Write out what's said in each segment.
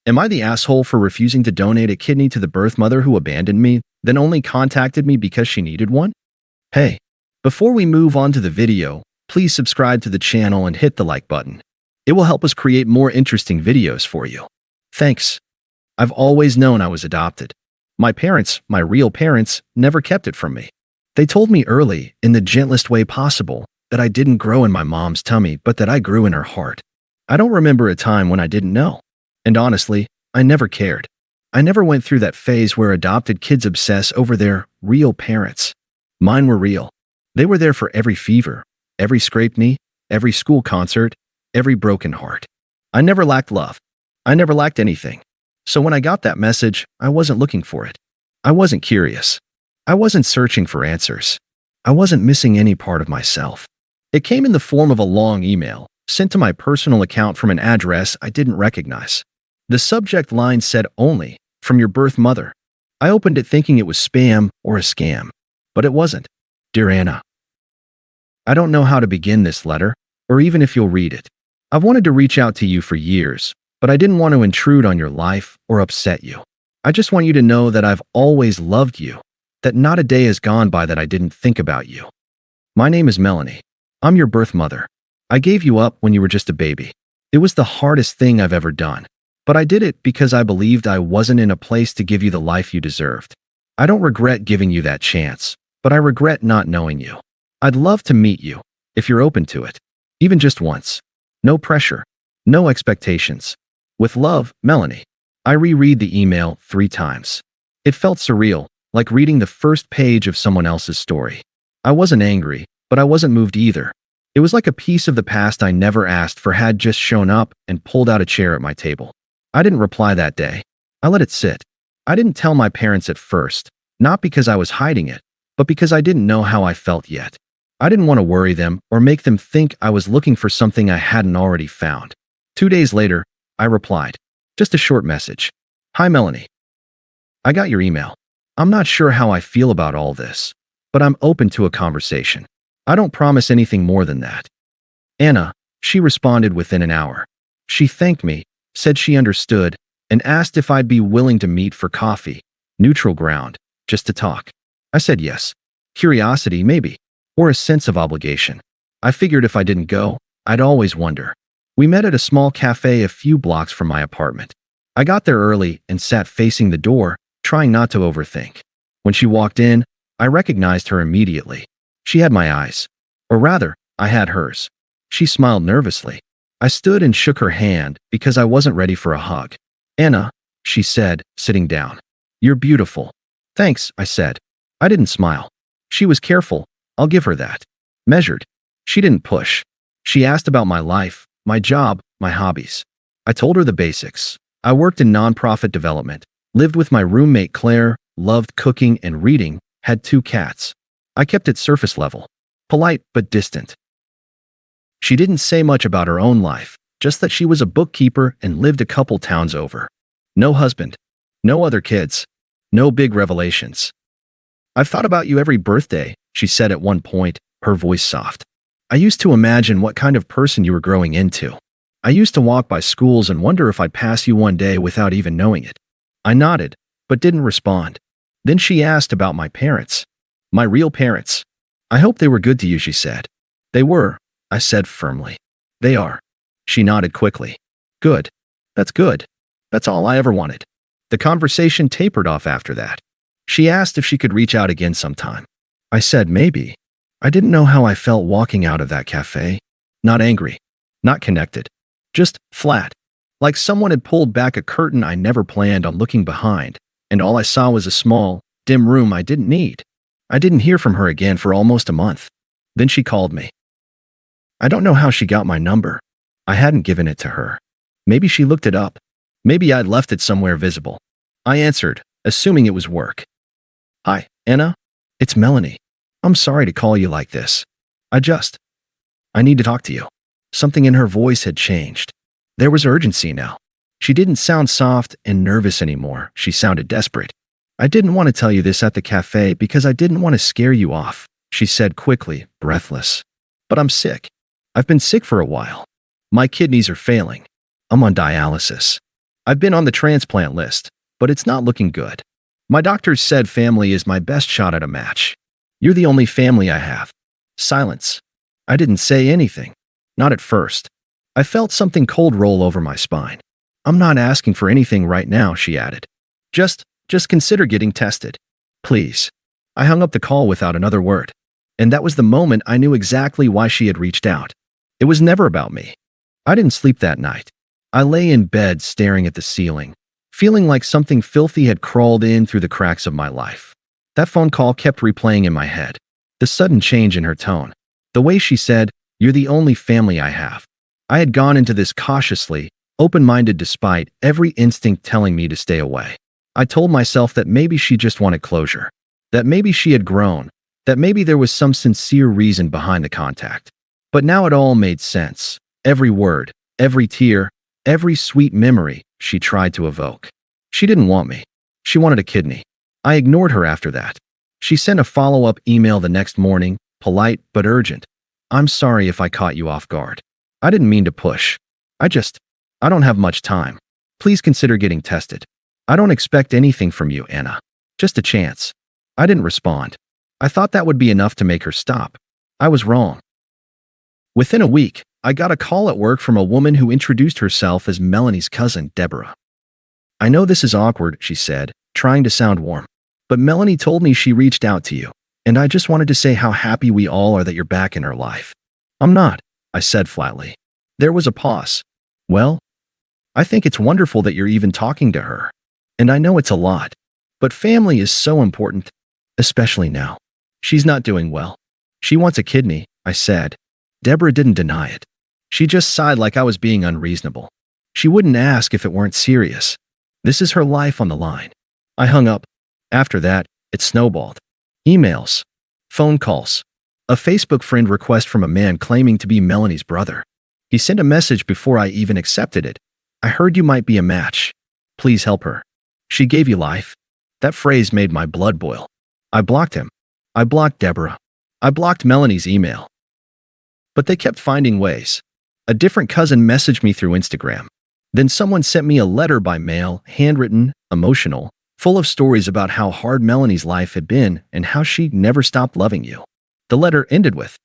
Am I the asshole for refusing to donate a kidney to the birth mother who abandoned me, then only contacted me because she needed one? Hey, before we move on to the video, please subscribe to the channel and hit the like button. It will help us create more interesting videos for you. Thanks. I've always known I was adopted. My parents, my real parents, never kept it from me. They told me early, in the gentlest way possible, that I didn't grow in my mom's tummy, but that I grew in her heart. I don't remember a time when I didn't know. And honestly, I never cared. I never went through that phase where adopted kids obsess over their real parents. Mine were real. They were there for every fever, every scraped knee, every school concert, every broken heart. I never lacked love. I never lacked anything. So when I got that message, I wasn't looking for it. I wasn't curious. I wasn't searching for answers. I wasn't missing any part of myself. It came in the form of a long email, sent to my personal account from an address I didn't recognize. The subject line said only, "From your birth mother." I opened it thinking it was spam or a scam. But it wasn't. Dear Anna, I don't know how to begin this letter, or even if you'll read it. I've wanted to reach out to you for years, but I didn't want to intrude on your life or upset you. I just want you to know that I've always loved you, that not a day has gone by that I didn't think about you. My name is Melanie. I'm your birth mother. I gave you up when you were just a baby. It was the hardest thing I've ever done. But I did it because I believed I wasn't in a place to give you the life you deserved. I don't regret giving you that chance, but I regret not knowing you. I'd love to meet you, if you're open to it. Even just once. No pressure. No expectations. With love, Melanie. I reread the email 3 times. It felt surreal, like reading the first page of someone else's story. I wasn't angry, but I wasn't moved either. It was like a piece of the past I never asked for had just shown up and pulled out a chair at my table. I didn't reply that day. I let it sit. I didn't tell my parents at first, not because I was hiding it, but because I didn't know how I felt yet. I didn't want to worry them or make them think I was looking for something I hadn't already found. 2 days later, I replied. Just a short message. Hi, Melanie. I got your email. I'm not sure how I feel about all this, but I'm open to a conversation. I don't promise anything more than that. Anna, she responded within an hour. She thanked me, said she understood, and asked if I'd be willing to meet for coffee, neutral ground, just to talk. I said yes. Curiosity, maybe, or a sense of obligation. I figured if I didn't go, I'd always wonder. We met at a small cafe a few blocks from my apartment. I got there early and sat facing the door, trying not to overthink. When she walked in, I recognized her immediately. She had my eyes. Or rather, I had hers. She smiled nervously. I stood and shook her hand because I wasn't ready for a hug. Anna, she said, sitting down. You're beautiful. Thanks, I said. I didn't smile. She was careful. I'll give her that. Measured. She didn't push. She asked about my life, my job, my hobbies. I told her the basics. I worked in nonprofit development, lived with my roommate Claire, loved cooking and reading, had 2 cats. I kept it surface level. Polite but distant. She didn't say much about her own life, just that she was a bookkeeper and lived a couple towns over. No husband. No other kids. No big revelations. I've thought about you every birthday, she said at one point, her voice soft. I used to imagine what kind of person you were growing into. I used to walk by schools and wonder if I'd pass you one day without even knowing it. I nodded, but didn't respond. Then she asked about my parents. My real parents. I hope they were good to you, she said. They were, I said firmly. They are. She nodded quickly. Good. That's good. That's all I ever wanted. The conversation tapered off after that. She asked if she could reach out again sometime. I said maybe. I didn't know how I felt walking out of that cafe. Not angry. Not connected. Just flat. Like someone had pulled back a curtain I never planned on looking behind, and all I saw was a small, dim room I didn't need. I didn't hear from her again for almost a month. Then she called me. I don't know how she got my number. I hadn't given it to her. Maybe she looked it up. Maybe I'd left it somewhere visible. I answered, assuming it was work. Hi, Anna. It's Melanie. I'm sorry to call you like this. I need to talk to you. Something in her voice had changed. There was urgency now. She didn't sound soft and nervous anymore. She sounded desperate. I didn't want to tell you this at the cafe because I didn't want to scare you off, she said quickly, breathless. But I'm sick. I've been sick for a while. My kidneys are failing. I'm on dialysis. I've been on the transplant list, but it's not looking good. My doctors said family is my best shot at a match. You're the only family I have. Silence. I didn't say anything. Not at first. I felt something cold roll over my spine. I'm not asking for anything right now, she added. Just consider getting tested. Please. I hung up the call without another word. And that was the moment I knew exactly why she had reached out. It was never about me. I didn't sleep that night. I lay in bed staring at the ceiling, feeling like something filthy had crawled in through the cracks of my life. That phone call kept replaying in my head. The sudden change in her tone. The way she said, "You're the only family I have." I had gone into this cautiously, open-minded despite every instinct telling me to stay away. I told myself that maybe she just wanted closure. That maybe she had grown. That maybe there was some sincere reason behind the contact. But now it all made sense. Every word, every tear, every sweet memory she tried to evoke. She didn't want me. She wanted a kidney. I ignored her after that. She sent a follow-up email the next morning, polite but urgent. "I'm sorry if I caught you off guard. I didn't mean to push. I don't have much time. Please consider getting tested. I don't expect anything from you, Anna. Just a chance." I didn't respond. I thought that would be enough to make her stop. I was wrong. Within a week, I got a call at work from a woman who introduced herself as Melanie's cousin, Deborah. "I know this is awkward," she said, trying to sound warm. "But Melanie told me she reached out to you, and I just wanted to say how happy we all are that you're back in her life." "I'm not," I said flatly. There was a pause. "Well, I think it's wonderful that you're even talking to her. And I know it's a lot. But family is so important, especially now. She's not doing well. She wants a kidney," I said. Deborah didn't deny it. She just sighed like I was being unreasonable. She wouldn't ask if it weren't serious. This is her life on the line. I hung up. After that, it snowballed. Emails. Phone calls. A Facebook friend request from a man claiming to be Melanie's brother. He sent a message before I even accepted it. "I heard you might be a match. Please help her. She gave you life." That phrase made my blood boil. I blocked him. I blocked Deborah. I blocked Melanie's email. But they kept finding ways. A different cousin messaged me through Instagram. Then someone sent me a letter by mail, handwritten, emotional, full of stories about how hard Melanie's life had been and how she never stopped loving you. The letter ended with,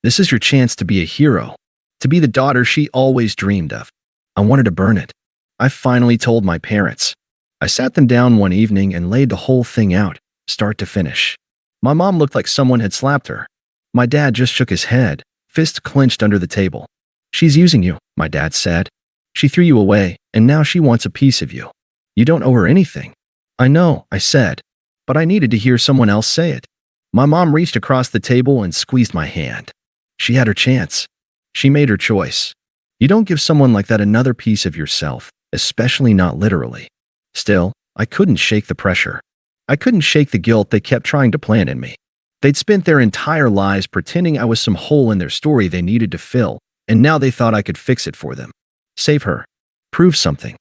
"This is your chance to be a hero, to be the daughter she always dreamed of." I wanted to burn it. I finally told my parents. I sat them down one evening and laid the whole thing out, start to finish. My mom looked like someone had slapped her. My dad just shook his head, fists clenched under the table. "She's using you," my dad said. "She threw you away, and now she wants a piece of you. You don't owe her anything." "I know," I said, but I needed to hear someone else say it. My mom reached across the table and squeezed my hand. She had her chance. She made her choice. You don't give someone like that another piece of yourself, especially not literally. Still, I couldn't shake the pressure. I couldn't shake the guilt they kept trying to plant in me. They'd spent their entire lives pretending I was some hole in their story they needed to fill, and now they thought I could fix it for them. Save her. Prove something.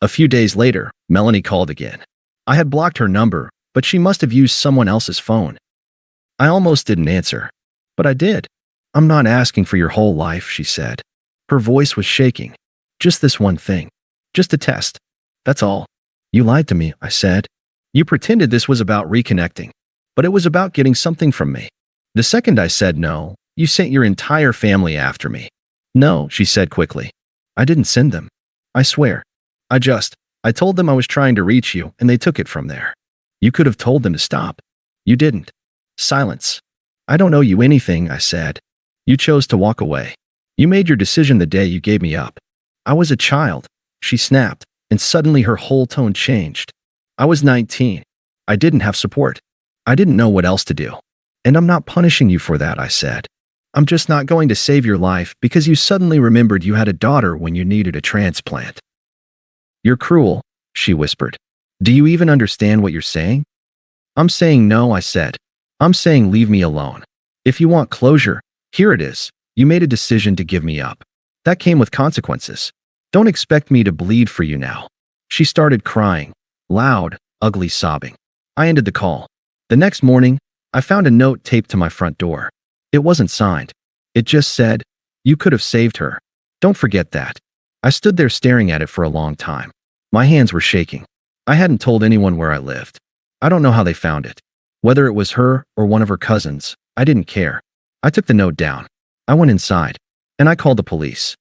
A few days later, Melanie called again. I had blocked her number, but she must have used someone else's phone. I almost didn't answer, but I did. "I'm not asking for your whole life," she said. Her voice was shaking. "Just this one thing. Just a test. That's all." "You lied to me," I said. "You pretended this was about reconnecting, but it was about getting something from me. The second I said no, you sent your entire family after me." "No," she said quickly. "I didn't send them. I swear. I told them I was trying to reach you, and they took it from there. You could have told them to stop. You didn't." Silence. "I don't owe you anything," I said. "You chose to walk away. You made your decision the day you gave me up." "I was a child," she snapped, and suddenly her whole tone changed. "I was 19. I didn't have support. I didn't know what else to do. And I'm not punishing you for that," I said. "I'm just not going to save your life because you suddenly remembered you had a daughter when you needed a transplant." "You're cruel," she whispered. "Do you even understand what you're saying?" "I'm saying no," I said. "I'm saying leave me alone. If you want closure, here it is. You made a decision to give me up. That came with consequences. Don't expect me to bleed for you now." She started crying, loud, ugly sobbing. I ended the call. The next morning, I found a note taped to my front door. It wasn't signed. It just said, "You could have saved her. Don't forget that." I stood there staring at it for a long time. My hands were shaking. I hadn't told anyone where I lived. I don't know how they found it. Whether it was her or one of her cousins, I didn't care. I took the note down. I went inside, and I called the police.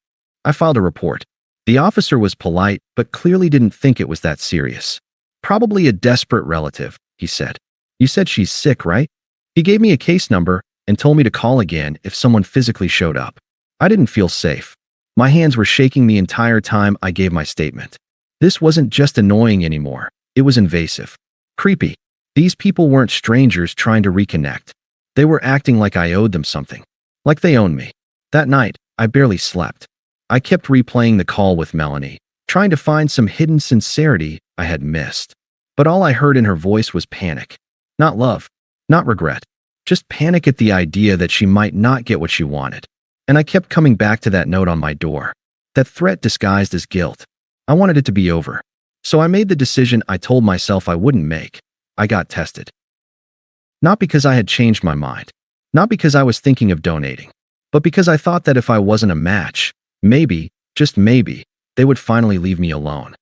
I filed a report. The officer was polite, but clearly didn't think it was that serious. Probably a desperate relative, he said. You said she's sick, right? He gave me a case number and told me to call again if someone physically showed up. I didn't feel safe. My hands were shaking the entire time I gave my statement. This wasn't just annoying anymore. It was invasive. Creepy. These people weren't strangers trying to reconnect. They were acting like I owed them something. Like they owned me. That night, I barely slept. I kept replaying the call with Melanie, trying to find some hidden sincerity I had missed. But all I heard in her voice was panic. Not love. Not regret. Just panic at the idea that she might not get what she wanted. And I kept coming back to that note on my door. That threat disguised as guilt. I wanted it to be over. So I made the decision I told myself I wouldn't make. I got tested. Not because I had changed my mind. Not because I was thinking of donating. But because I thought that if I wasn't a match, maybe, just maybe, they would finally leave me alone.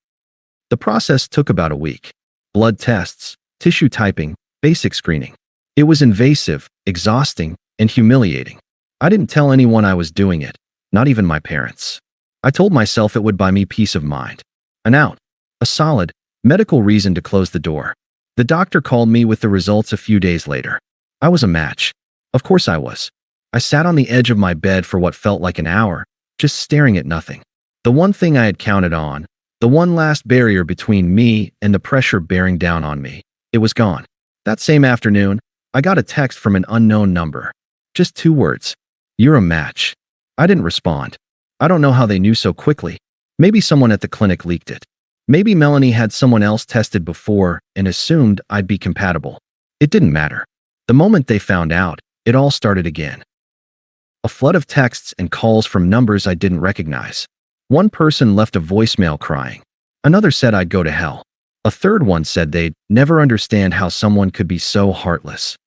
The process took about a week. Blood tests, tissue typing, basic screening. It was invasive, exhausting, and humiliating. I didn't tell anyone I was doing it, not even my parents. I told myself it would buy me peace of mind. An out. A solid, medical reason to close the door. The doctor called me with the results a few days later. I was a match. Of course I was. I sat on the edge of my bed for what felt like an hour, just staring at nothing. The one thing I had counted on, the one last barrier between me and the pressure bearing down on me, it was gone. That same afternoon, I got a text from an unknown number. Just 2 words. You're a match. I didn't respond. I don't know how they knew so quickly. Maybe someone at the clinic leaked it. Maybe Melanie had someone else tested before and assumed I'd be compatible. It didn't matter. The moment they found out, it all started again. A flood of texts and calls from numbers I didn't recognize. One person left a voicemail crying. Another said I'd go to hell. A third one said they'd never understand how someone could be so heartless.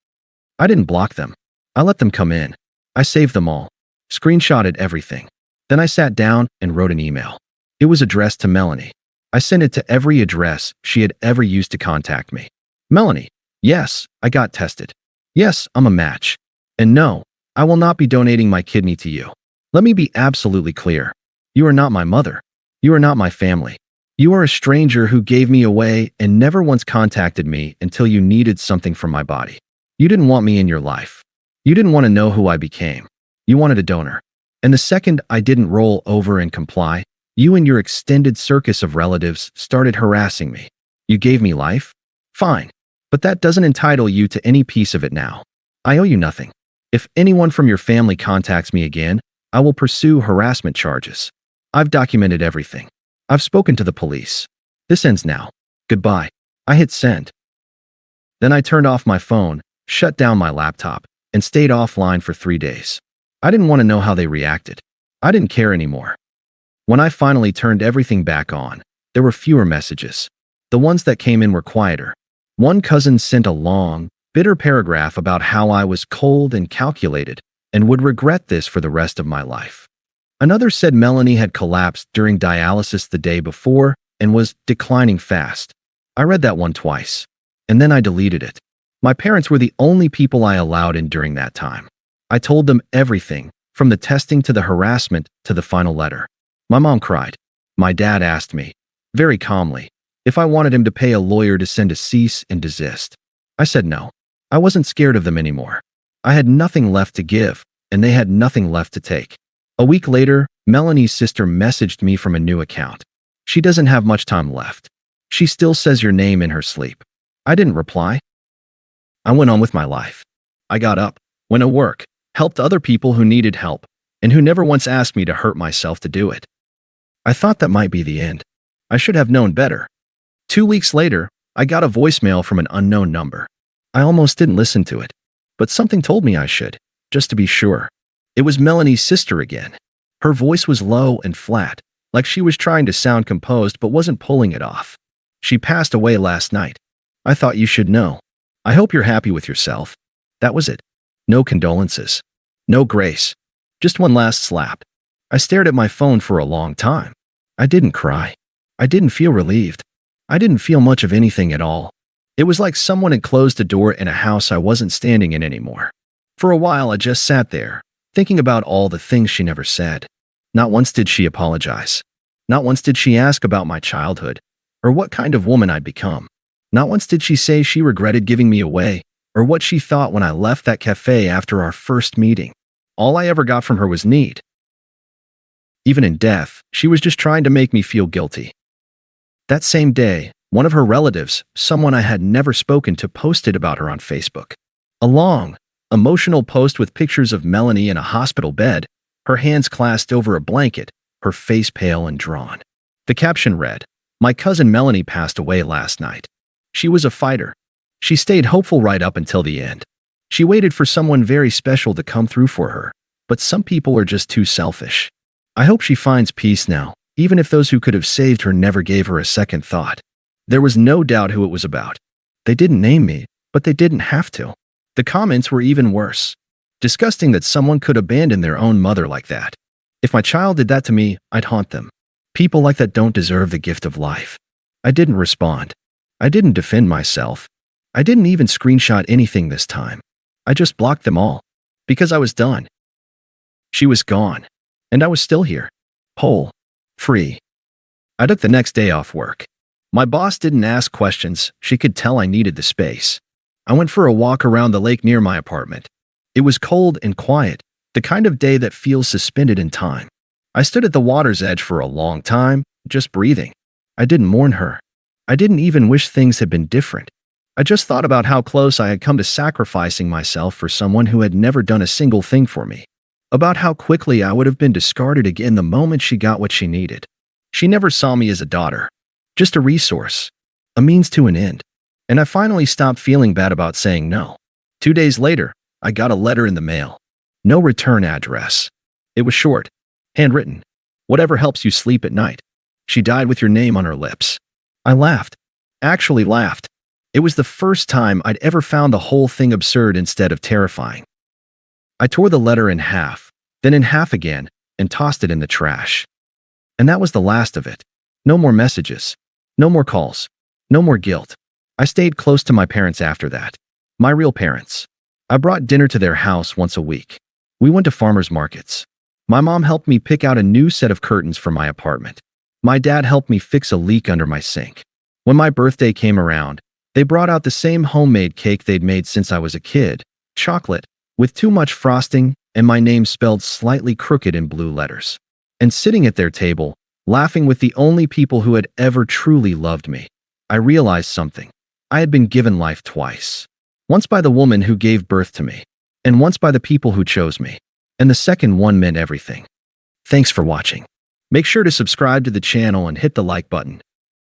I didn't block them. I let them come in. I saved them all. Screenshotted everything. Then I sat down and wrote an email. It was addressed to Melanie. I sent it to every address she had ever used to contact me. Melanie, yes, I got tested. Yes, I'm a match. And no, I will not be donating my kidney to you. Let me be absolutely clear. You are not my mother. You are not my family. You are a stranger who gave me away and never once contacted me until you needed something from my body. You didn't want me in your life. You didn't want to know who I became. You wanted a donor. And the second I didn't roll over and comply, you and your extended circus of relatives started harassing me. You gave me life? Fine. But that doesn't entitle you to any piece of it now. I owe you nothing. If anyone from your family contacts me again, I will pursue harassment charges. I've documented everything. I've spoken to the police. This ends now. Goodbye. I hit send. Then I turned off my phone, shut down my laptop, and stayed offline for 3 days. I didn't want to know how they reacted. I didn't care anymore. When I finally turned everything back on, there were fewer messages. The ones that came in were quieter. One cousin sent a long, bitter paragraph about how I was cold and calculated and would regret this for the rest of my life. Another said Melanie had collapsed during dialysis the day before and was declining fast. I read that one twice, and then I deleted it. My parents were the only people I allowed in during that time. I told them everything, from the testing to the harassment to the final letter. My mom cried. My dad asked me, very calmly, if I wanted him to pay a lawyer to send a cease and desist. I said no. I wasn't scared of them anymore. I had nothing left to give, and they had nothing left to take. A week later, Melanie's sister messaged me from a new account. She doesn't have much time left. She still says your name in her sleep. I didn't reply. I went on with my life. I got up, went to work, helped other people who needed help, and who never once asked me to hurt myself to do it. I thought that might be the end. I should have known better. 2 weeks later, I got a voicemail from an unknown number. I almost didn't listen to it, but something told me I should, just to be sure. It was Melanie's sister again. Her voice was low and flat, like she was trying to sound composed but wasn't pulling it off. She passed away last night. I thought you should know. I hope you're happy with yourself. That was it. No condolences. No grace. Just one last slap. I stared at my phone for a long time. I didn't cry. I didn't feel relieved. I didn't feel much of anything at all. It was like someone had closed a door in a house I wasn't standing in anymore. For a while, I just sat there, thinking about all the things she never said. Not once did she apologize. Not once did she ask about my childhood, or what kind of woman I'd become. Not once did she say she regretted giving me away, or what she thought when I left that cafe after our first meeting. All I ever got from her was need. Even in death, she was just trying to make me feel guilty. That same day, one of her relatives, someone I had never spoken to, posted about her on Facebook. A long, emotional post with pictures of Melanie in a hospital bed, her hands clasped over a blanket, her face pale and drawn. The caption read, "My cousin Melanie passed away last night. She was a fighter. She stayed hopeful right up until the end. She waited for someone very special to come through for her, but some people are just too selfish. I hope she finds peace now, even if those who could have saved her never gave her a second thought." There was no doubt who it was about. They didn't name me, but they didn't have to. The comments were even worse. Disgusting that someone could abandon their own mother like that. If my child did that to me, I'd haunt them. People like that don't deserve the gift of life. I didn't respond. I didn't defend myself. I didn't even screenshot anything this time. I just blocked them all. Because I was done. She was gone. And I was still here. Whole. Free. I took the next day off work. My boss didn't ask questions. She could tell I needed the space. I went for a walk around the lake near my apartment. It was cold and quiet, the kind of day that feels suspended in time. I stood at the water's edge for a long time, just breathing. I didn't mourn her. I didn't even wish things had been different. I just thought about how close I had come to sacrificing myself for someone who had never done a single thing for me. About how quickly I would have been discarded again the moment she got what she needed. She never saw me as a daughter. Just a resource, a means to an end. And I finally stopped feeling bad about saying no. 2 days later, I got a letter in the mail. No return address. It was short, handwritten. "Whatever helps you sleep at night. She died with your name on her lips." I laughed. Actually laughed. It was the first time I'd ever found the whole thing absurd instead of terrifying. I tore the letter in half, then in half again, and tossed it in the trash. And that was the last of it. No more messages. No more calls. No more guilt. I stayed close to my parents after that. My real parents. I brought dinner to their house once a week. We went to farmers markets. My mom helped me pick out a new set of curtains for my apartment. My dad helped me fix a leak under my sink. When my birthday came around, they brought out the same homemade cake they'd made since I was a kid, chocolate, with too much frosting and my name spelled slightly crooked in blue letters. And sitting at their table, laughing with the only people who had ever truly loved me, I realized something. I had been given life twice. Once by the woman who gave birth to me, and once by the people who chose me. And the second one meant everything. Thanks for watching. Make sure to subscribe to the channel and hit the like button.